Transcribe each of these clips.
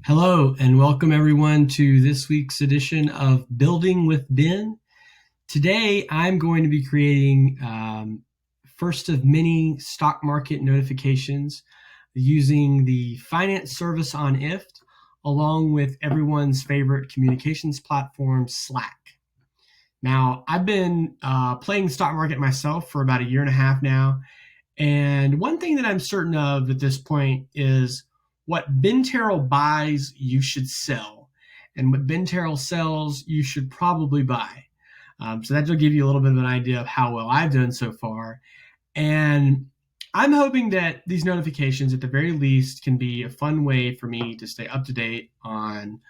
Hello and welcome everyone to this week's edition of Building with Ben. Today I'm going to be creating first of many stock market notifications using the finance service on IFT along with everyone's favorite communications platform, Slack. Now I've been playing the stock market myself for about a year and a half now, and one thing that I'm certain of at this point is what Ben Terrell buys, you should sell. And what Ben Terrell sells, you should probably buy. So that'll give you a little bit of an idea of how well I've done so far. And I'm hoping that these notifications, at the very least, can be a fun way for me to stay up to date on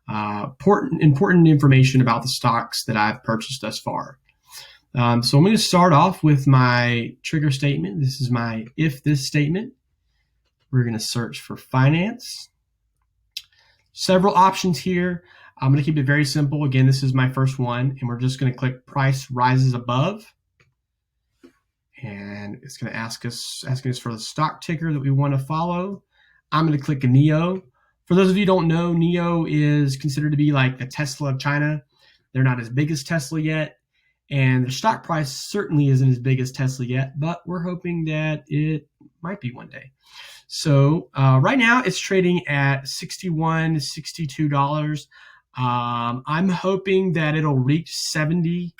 important information about the stocks that I've purchased thus far. So I'm going to start off with my trigger statement. This is my if this statement. We're going to search for finance. Several options here. I'm going to keep it very simple. Again, this is my first one, and we're just going to click price rises above. And it's going to asking us for the stock ticker that we want to follow. I'm going to click a NEO. For those of you who don't know, NEO is considered to be like the Tesla of China. They're not as big as Tesla yet, and their stock price certainly isn't as big as Tesla yet, but we're hoping that it might be one day. So right now it's trading at $61, $62. I'm hoping that it'll reach 70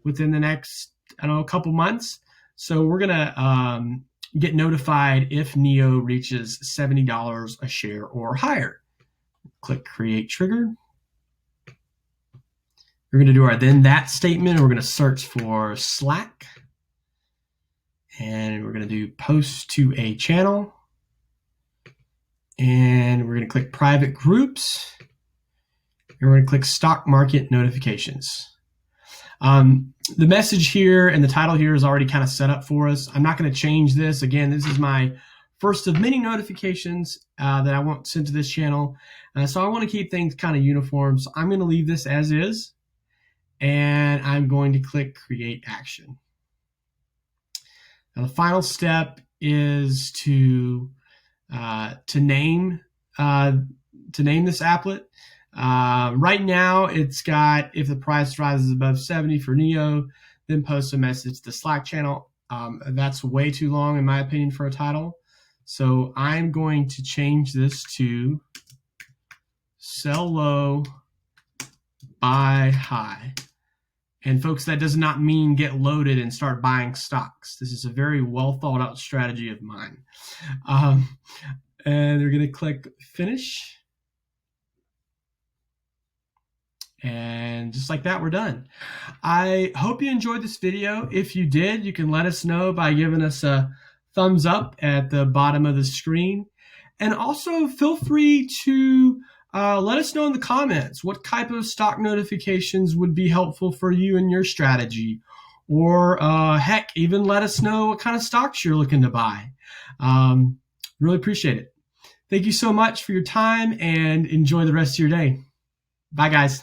within the next, couple months. So we're gonna get notified if NEO reaches $70 a share or higher. Click create trigger. We're gonna do our then that statement, and we're gonna search for Slack. And we're gonna do post to a channel. And we're going to click private groups, and we're going to click stock market notifications. The message here and the title here is already kind of set up for us. I'm not going to change this. Again, this is my first of many notifications that I want sent to this channel. So I want to keep things kind of uniform. So I'm going to leave this as is, and I'm going to click create action. Now the final step is to name this applet. Right now it's got if the price rises above 70 for NEO, then post a message to the Slack channel. That's way too long in my opinion for a title. So I'm going to change this to sell low, buy high. And folks, that does not mean get loaded and start buying stocks. This is a very well thought out strategy of mine. And they're going to click finish. And just like that, we're done. I hope you enjoyed this video. If you did, you can let us know by giving us a thumbs up at the bottom of the screen. And also feel free to let us know in the comments what type of stock notifications would be helpful for you and your strategy. Or heck, even let us know what kind of stocks you're looking to buy. Really appreciate it. Thank you so much for your time, and enjoy the rest of your day. Bye, guys.